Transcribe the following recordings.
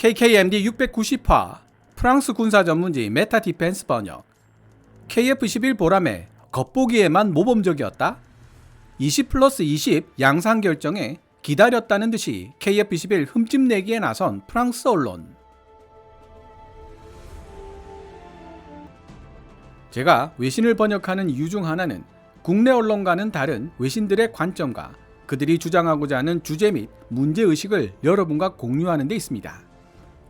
KKMD 690화 프랑스 군사 전문지 메타 디펜스 번역. KF-11 보람에 겉보기에만 모범적이었다? 20+20 양상 결정에 기다렸다는 듯이 KF-11 흠집내기에 나선 프랑스 언론. 제가 외신을 번역하는 이유 중 하나는 국내 언론과는 다른 외신들의 관점과 그들이 주장하고자 하는 주제 및 문제의식을 여러분과 공유하는 데 있습니다.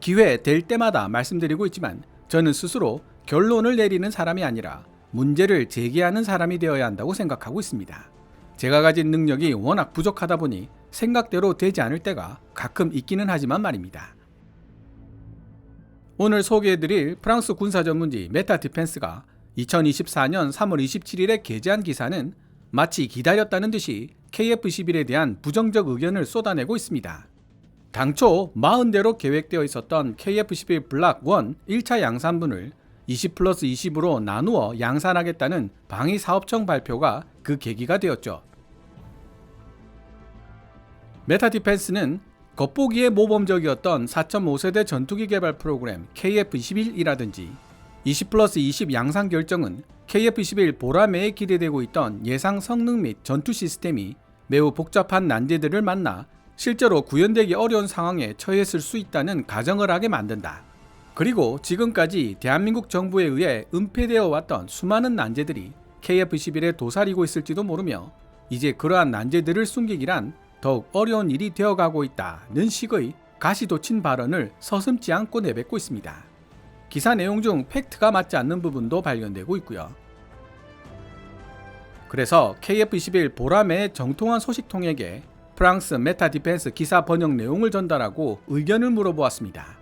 기회 될 때마다 말씀드리고 있지만 저는 스스로 결론을 내리는 사람이 아니라 문제를 제기하는 사람이 되어야 한다고 생각하고 있습니다. 제가 가진 능력이 워낙 부족하다 보니 생각대로 되지 않을 때가 가끔 있기는 하지만 말입니다. 오늘 소개해드릴 프랑스 군사 전문지 메타 디펜스가 2024년 3월 27일에 게재한 기사는 마치 기다렸다는 듯이 KF-11에 대한 부정적 의견을 쏟아내고 있습니다. 당초 40대로 계획되어 있었던 KF-11 블락 1 1차 양산분을 20+20으로 나누어 양산하겠다는 방위사업청 발표가 그 계기가 되었죠. 메타 디펜스는 겉보기에 모범적이었던 4.5세대 전투기 개발 프로그램 KF-21이라든지 20+20 양산 결정은 KF-11 보라매에 기대되고 있던 예상 성능 및 전투 시스템이 매우 복잡한 난제들을 만나 실제로 구현되기 어려운 상황에 처했을 수 있다는 가정을 하게 만든다. 그리고 지금까지 대한민국 정부에 의해 은폐되어 왔던 수많은 난제들이 KF-11에 도사리고 있을지도 모르며 이제 그러한 난제들을 숨기기란 더욱 어려운 일이 되어가고 있다는 식의 가시돋친 발언을 서슴지 않고 내뱉고 있습니다. 기사 내용 중 팩트가 맞지 않는 부분도 발견되고 있고요. 그래서 KF-11 보라매의 정통한 소식통에게 프랑스 메타 디펜스 기사 번역 내용을 전달하고 의견을 물어보았습니다.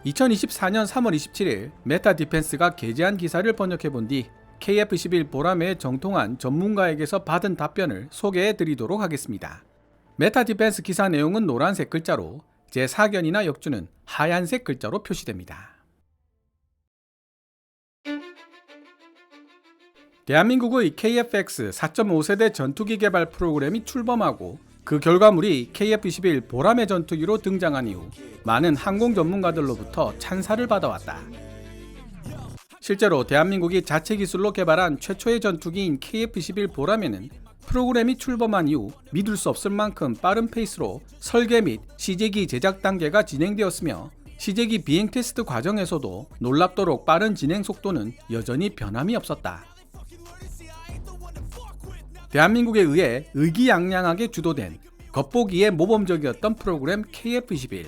2024년 3월 27일 메타 디펜스가 게재한 기사를 번역해본 뒤 KF-11 보라매의 정통한 전문가에게서 받은 답변을 소개해 드리도록 하겠습니다. 메타 디펜스 기사 내용은 노란색 글자로 제4견이나 역주는 하얀색 글자로 표시됩니다. 대한민국의 KF-X 4.5세대 전투기 개발 프로그램이 출범하고 그 결과물이 KF-11 보라매 전투기로 등장한 이후 많은 항공 전문가들로부터 찬사를 받아왔다. 실제로 대한민국이 자체 기술로 개발한 최초의 전투기인 KF-11 보라매는 프로그램이 출범한 이후 믿을 수 없을 만큼 빠른 페이스로 설계 및 시제기 제작 단계가 진행되었으며 시제기 비행 테스트 과정에서도 놀랍도록 빠른 진행 속도는 여전히 변함이 없었다. 대한민국에 의해 의기양양하게 주도된 겉보기에 모범적이었던 프로그램 KF-11.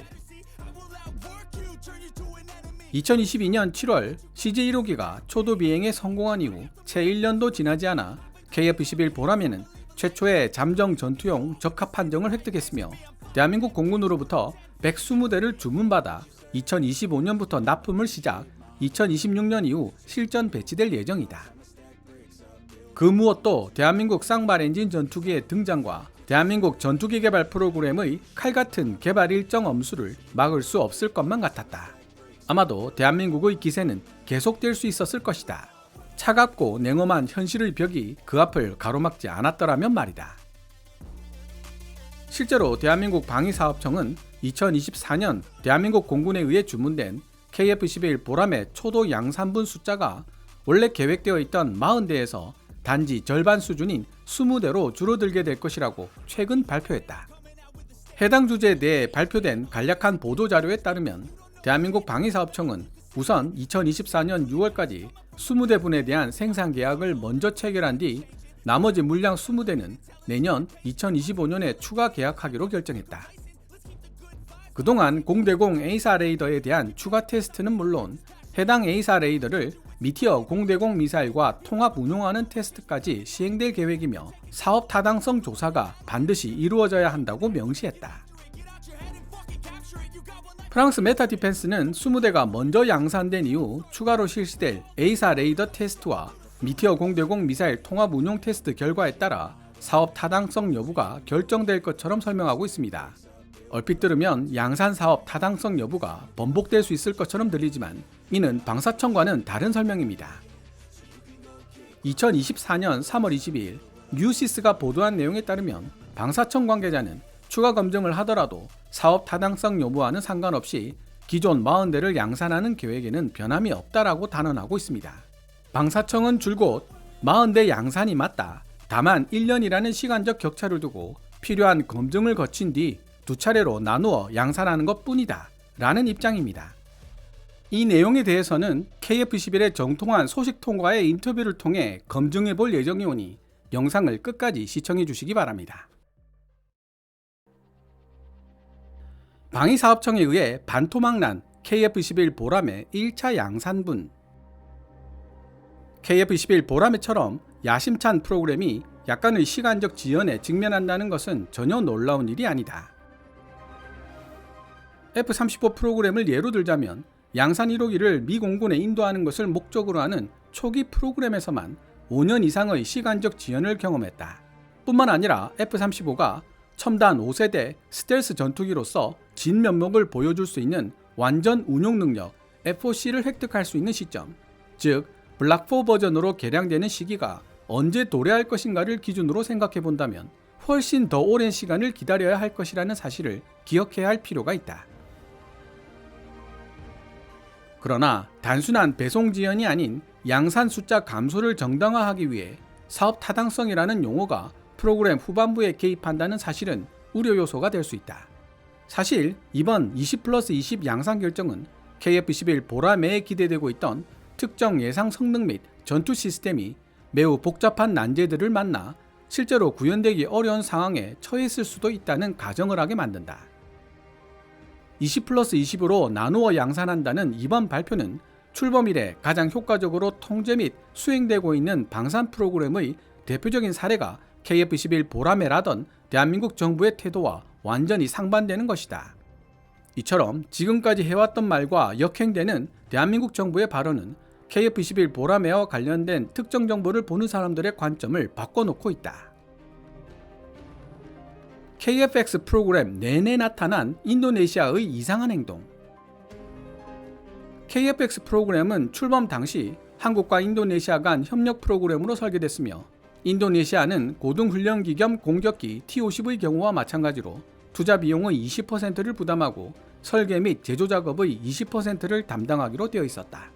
2022년 7월 CJ1호기가 초도 비행에 성공한 이후 채 1년도 지나지 않아 KF-11 보라매는 최초의 잠정 전투용 적합 판정을 획득했으며 대한민국 공군으로부터 120대를 주문받아 2025년부터 납품을 시작, 2026년 이후 실전 배치될 예정이다. 그 무엇도 대한민국 쌍발 엔진 전투기의 등장과 대한민국 전투기 개발 프로그램의 칼같은 개발 일정 엄수를 막을 수 없을 것만 같았다. 아마도 대한민국의 기세는 계속될 수 있었을 것이다. 차갑고 냉엄한 현실의 벽이 그 앞을 가로막지 않았더라면 말이다. 실제로 대한민국 방위사업청은 2024년 대한민국 공군에 의해 주문된 KF-11 보라매 초도 양산분 숫자가 원래 계획되어 있던 40대에서 단지 절반 수준인 20대로 줄어들게 될 것이라고 최근 발표했다. 해당 주제에 대해 발표된 간략한 보도자료에 따르면 대한민국 방위사업청은 우선 2024년 6월까지 20대분에 대한 생산 계약을 먼저 체결한 뒤 나머지 물량 20대는 내년 2025년에 추가 계약하기로 결정했다. 그동안 공대공 A사 레이더에 대한 추가 테스트는 물론 해당 A사 레이더를 미티어 공대공 미사일과 통합 운용하는 테스트까지 시행될 계획이며 사업 타당성 조사가 반드시 이루어져야 한다고 명시했다. 프랑스 메타 디펜스는 20대가 먼저 양산된 이후 추가로 실시될 A사 레이더 테스트와 미티어 공대공 미사일 통합 운용 테스트 결과에 따라 사업 타당성 여부가 결정될 것처럼 설명하고 있습니다. 얼핏 들으면 양산 사업 타당성 여부가 번복될 수 있을 것처럼 들리지만 이는 방사청과는 다른 설명입니다. 2024년 3월 22일 뉴시스가 보도한 내용에 따르면 방사청 관계자는 추가 검증을 하더라도 사업 타당성 여부와는 상관없이 기존 40대를 양산하는 계획에는 변함이 없다라고 단언하고 있습니다. 방사청은 줄곧 40대 양산이 맞다. 다만 1년이라는 시간적 격차를 두고 필요한 검증을 거친 뒤 두 차례로 나누어 양산하는 것뿐이다 라는 입장입니다. 이 내용에 대해서는 KF11의 정통한 소식통과의 인터뷰를 통해 검증해 볼 예정이 오니 영상을 끝까지 시청해 주시기 바랍니다. 방위사업청에 의해 반토막난 KF11 보람의 1차 양산분. KF11 보람회처럼 야심찬 프로그램이 약간의 시간적 지연에 직면한다는 것은 전혀 놀라운 일이 아니다. F-35 프로그램을 예로 들자면 양산 1호기를 미 공군에 인도하는 것을 목적으로 하는 초기 프로그램에서만 5년 이상의 시간적 지연을 경험했다. 뿐만 아니라 F-35가 첨단 5세대 스텔스 전투기로서 진면목을 보여줄 수 있는 완전 운용 능력 FOC를 획득할 수 있는 시점, 즉 블락4 버전으로 개량되는 시기가 언제 도래할 것인가를 기준으로 생각해 본다면 훨씬 더 오랜 시간을 기다려야 할 것이라는 사실을 기억해야 할 필요가 있다. 그러나 단순한 배송 지연이 아닌 양산 숫자 감소를 정당화하기 위해 사업 타당성이라는 용어가 프로그램 후반부에 개입한다는 사실은 우려 요소가 될 수 있다. 사실 이번 20+20 양산 결정은 KF-11 보람에 기대되고 있던 특정 예상 성능 및 전투 시스템이 매우 복잡한 난제들을 만나 실제로 구현되기 어려운 상황에 처했을 수도 있다는 가정을 하게 만든다. 20+20으로 나누어 양산한다는 이번 발표는 출범 이래 가장 효과적으로 통제 및 수행되고 있는 방산 프로그램의 대표적인 사례가 KF-11 보람회라던 대한민국 정부의 태도와 완전히 상반되는 것이다. 이처럼 지금까지 해왔던 말과 역행되는 대한민국 정부의 발언은 KF-11 보람회와 관련된 특정 정보를 보는 사람들의 관점을 바꿔놓고 있다. KF-X 프로그램 내내 나타난 인도네시아의 이상한 행동. KF-X 프로그램은 출범 당시 한국과 인도네시아 간 협력 프로그램으로 설계됐으며 인도네시아는 고등훈련기 겸 공격기 T-50의 경우와 마찬가지로 투자 비용의 20%를 부담하고 설계 및 제조 작업의 20%를 담당하기로 되어 있었다.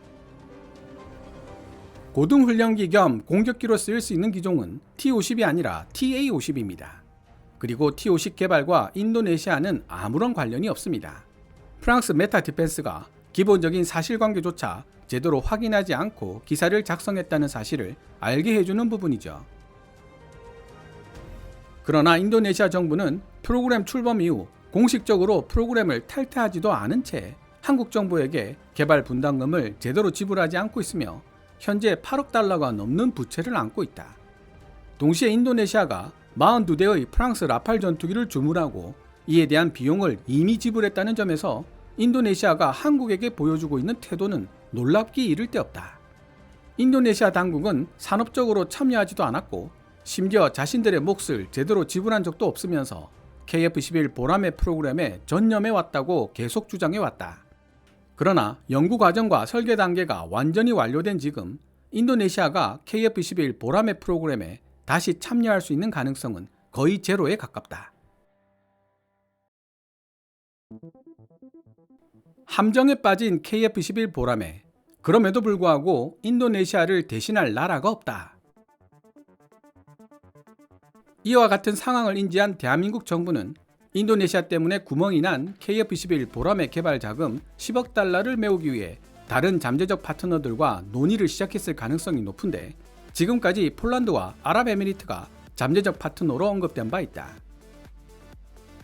고등훈련기 겸 공격기로 쓰일 수 있는 기종은 T-50이 아니라 TA-50입니다. 그리고 T-50 개발과 인도네시아는 아무런 관련이 없습니다. 프랑스 메타 디펜스가 기본적인 사실관계조차 제대로 확인하지 않고 기사를 작성했다는 사실을 알게 해주는 부분이죠. 그러나 인도네시아 정부는 프로그램 출범 이후 공식적으로 프로그램을 탈퇴하지도 않은 채 한국 정부에게 개발 분담금을 제대로 지불하지 않고 있으며 현재 8억 달러가 넘는 부채를 안고 있다. 동시에 인도네시아가 42대의 프랑스 라팔 전투기를 주문하고 이에 대한 비용을 이미 지불했다는 점에서 인도네시아가 한국에게 보여주고 있는 태도는 놀랍기 이를 데 없다. 인도네시아 당국은 산업적으로 참여하지도 않았고 심지어 자신들의 몫을 제대로 지불한 적도 없으면서 KF-11 보람회 프로그램에 전념해 왔다고 계속 주장해 왔다. 그러나 연구 과정과 설계 단계가 완전히 완료된 지금 인도네시아가 KF-11 보람회 프로그램에 다시 참여할 수 있는 가능성은 거의 제로에 가깝다. 함정에 빠진 KF-11 보람회. 그럼에도 불구하고 인도네시아를 대신할 나라가 없다. 이와 같은 상황을 인지한 대한민국 정부는 인도네시아 때문에 구멍이 난 KF-11 보람회 개발 자금 10억 달러를 메우기 위해 다른 잠재적 파트너들과 논의를 시작했을 가능성이 높은데 지금까지 폴란드와 아랍에미리트가 잠재적 파트너로 언급된 바 있다.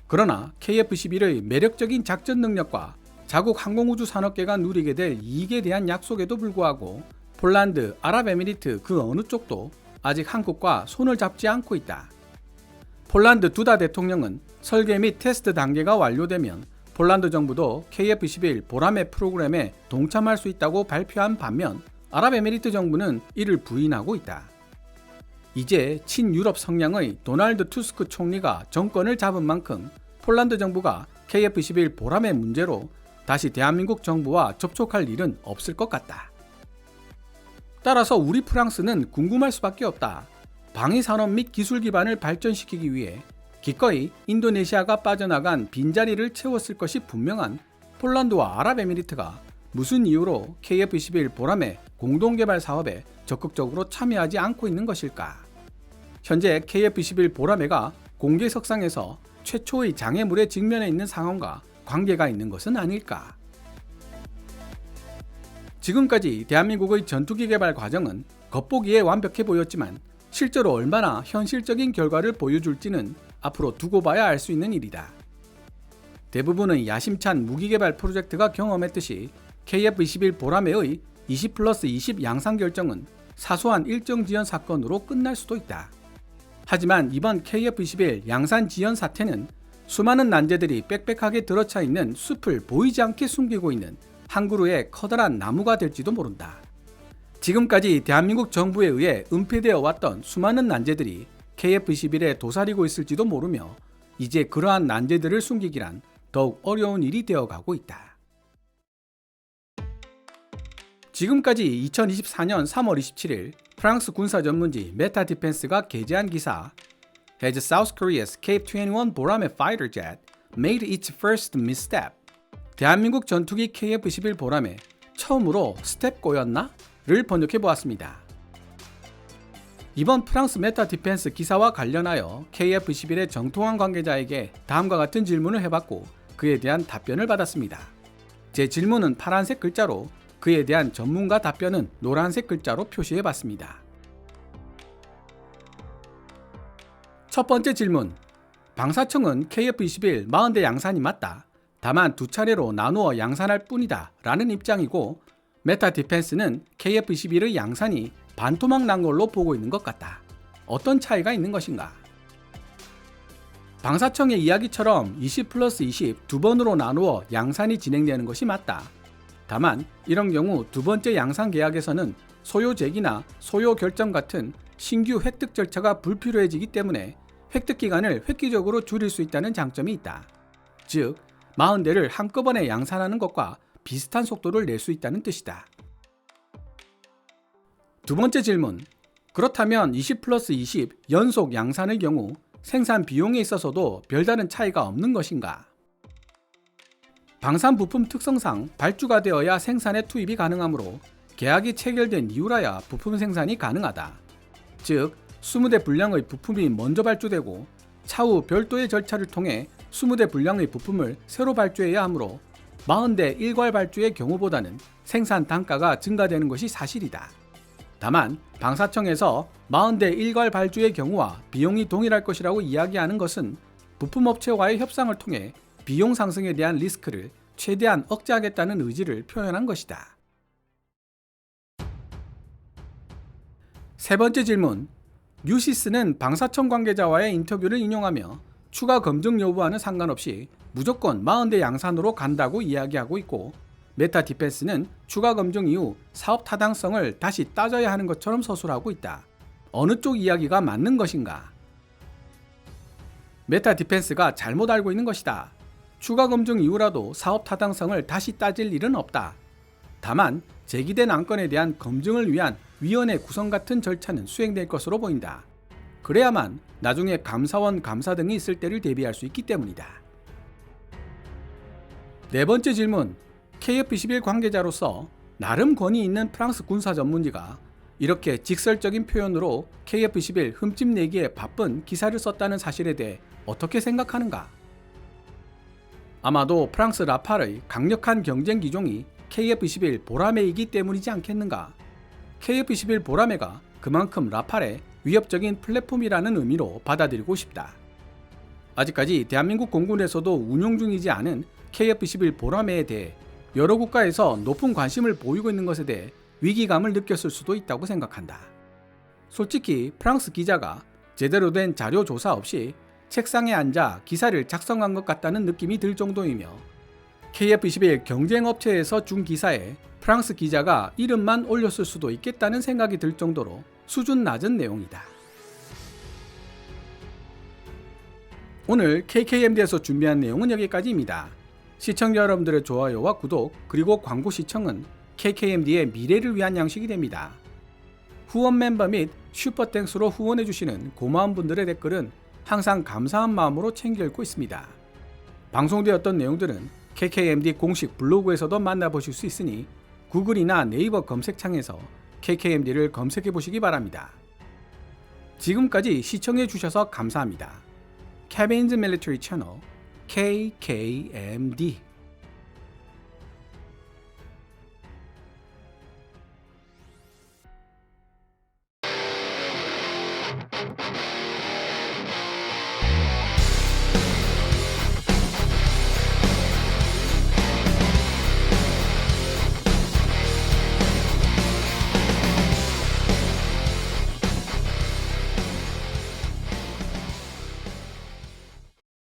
그러나 KF-11의 매력적인 작전 능력과 자국 항공우주 산업계가 누리게 될 이익에 대한 약속에도 불구하고 폴란드, 아랍에미리트 그 어느 쪽도 아직 한국과 손을 잡지 않고 있다. 폴란드 두다 대통령은 설계 및 테스트 단계가 완료되면 폴란드 정부도 KF-11 보람회 프로그램에 동참할 수 있다고 발표한 반면 아랍에미리트 정부는 이를 부인하고 있다. 이제 친유럽 성향의 도널드 투스크 총리가 정권을 잡은 만큼 폴란드 정부가 KF-11 보람회 문제로 다시 대한민국 정부와 접촉할 일은 없을 것 같다. 따라서 우리 프랑스는 궁금할 수밖에 없다. 방위산업 및 기술 기반을 발전시키기 위해 기꺼이 인도네시아가 빠져나간 빈자리를 채웠을 것이 분명한 폴란드와 아랍에미리트가 무슨 이유로 KF-21 보람의 공동개발 사업에 적극적으로 참여하지 않고 있는 것일까? 현재 KF-21 보람회가 공개 석상에서 최초의 장애물에 직면해 있는 상황과 관계가 있는 것은 아닐까? 지금까지 대한민국의 전투기 개발 과정은 겉보기에 완벽해 보였지만 실제로 얼마나 현실적인 결과를 보여줄지는 앞으로 두고 봐야 알 수 있는 일이다. 대부분의 야심찬 무기개발 프로젝트가 경험했듯이 KF-21 보람회의 20+20 양산 결정은 사소한 일정 지연 사건으로 끝날 수도 있다. 하지만 이번 KF-21 양산 지연 사태는 수많은 난제들이 빽빽하게 들어차 있는 숲을 보이지 않게 숨기고 있는 한 그루의 커다란 나무가 될지도 모른다. 지금까지 대한민국 정부에 의해 은폐되어 왔던 수많은 난제들이 KF-21에 도사리고 있을지도 모르며 이제 그러한 난제들을 숨기기란 더욱 어려운 일이 되어가고 있다. 지금까지 2024년 3월 27일 프랑스 군사 전문지 메타 디펜스가 게재한 기사 Has South Korea's KF-21 보람의 fighter jet made its first misstep? 대한민국 전투기 KF-21 보람에 처음으로 스텝 꼬였나? 를 번역해 보았습니다. 이번 프랑스 메타 디펜스 기사와 관련하여 KF-21의 정통한 관계자에게 다음과 같은 질문을 해봤고 그에 대한 답변을 받았습니다. 제 질문은 파란색 글자로 그에 대한 전문가 답변은 노란색 글자로 표시해봤습니다. 첫 번째 질문. 방사청은 KF-21 40대 양산이 맞다. 다만 두 차례로 나누어 양산할 뿐이다 라는 입장이고 메타 디펜스는 KF-21의 양산이 반토막 난 걸로 보고 있는 것 같다. 어떤 차이가 있는 것인가? 방사청의 이야기처럼 20+20 두 번으로 나누어 양산이 진행되는 것이 맞다. 다만 이런 경우 두 번째 양산 계약에서는 소요 제기나 소요 결정 같은 신규 획득 절차가 불필요해지기 때문에 획득 기간을 획기적으로 줄일 수 있다는 장점이 있다. 즉 40대를 한꺼번에 양산하는 것과 비슷한 속도를 낼 수 있다는 뜻이다. 두 번째 질문. 그렇다면 20+20 연속 양산의 경우 생산 비용에 있어서도 별다른 차이가 없는 것인가? 방산 부품 특성상 발주가 되어야 생산에 투입이 가능하므로 계약이 체결된 이후라야 부품 생산이 가능하다. 즉 20대 분량의 부품이 먼저 발주되고 차후 별도의 절차를 통해 20대 분량의 부품을 새로 발주해야 하므로 40대 일괄 발주의 경우보다는 생산 단가가 증가되는 것이 사실이다. 다만 방사청에서 40대 일괄 발주의 경우와 비용이 동일할 것이라고 이야기하는 것은 부품업체와의 협상을 통해 비용 상승에 대한 리스크를 최대한 억제하겠다는 의지를 표현한 것이다. 세 번째 질문. 뉴시스는 방사청 관계자와의 인터뷰를 인용하며 추가 검증 여부와는 상관없이 무조건 40대 양산으로 간다고 이야기하고 있고 메타 디펜스는 추가 검증 이후 사업 타당성을 다시 따져야 하는 것처럼 서술하고 있다. 어느 쪽 이야기가 맞는 것인가? 메타 디펜스가 잘못 알고 있는 것이다. 추가 검증 이후라도 사업 타당성을 다시 따질 일은 없다. 다만 제기된 안건에 대한 검증을 위한 위원회 구성 같은 절차는 수행될 것으로 보인다. 그래야만 나중에 감사원 감사 등이 있을 때를 대비할 수 있기 때문이다. 네 번째 질문. KF-21 관계자로서 나름 권위 있는 프랑스 군사 전문지가 이렇게 직설적인 표현으로 KF-21 흠집 내기에 바쁜 기사를 썼다는 사실에 대해 어떻게 생각하는가? 아마도 프랑스 라팔의 강력한 경쟁 기종이 KF-21 보라매이기 때문이지 않겠는가? KF-21 보라매가 그만큼 라팔의 위협적인 플랫폼이라는 의미로 받아들이고 싶다. 아직까지 대한민국 공군에서도 운용 중이지 않은 KF-21 보라매에 대해 여러 국가에서 높은 관심을 보이고 있는 것에 대해 위기감을 느꼈을 수도 있다고 생각한다. 솔직히 프랑스 기자가 제대로 된 자료 조사 없이 책상에 앉아 기사를 작성한 것 같다는 느낌이 들 정도이며 KF-21 경쟁업체에서 준 기사에 프랑스 기자가 이름만 올렸을 수도 있겠다는 생각이 들 정도로 수준 낮은 내용이다. 오늘 KKMD에서 준비한 내용은 여기까지입니다. 시청자 여러분들의 좋아요와 구독 그리고 광고 시청은 KKMD의 미래를 위한 양식이 됩니다. 후원 멤버 및 슈퍼땡스로 후원해주시는 고마운 분들의 댓글은 항상 감사한 마음으로 챙겨 읽고 있습니다. 방송되었던 내용들은 KKMD 공식 블로그에서도 만나보실 수 있으니 구글이나 네이버 검색창에서 KKMD를 검색해 보시기 바랍니다. 지금까지 시청해 주셔서 감사합니다. Kevin's Military Channel KKMD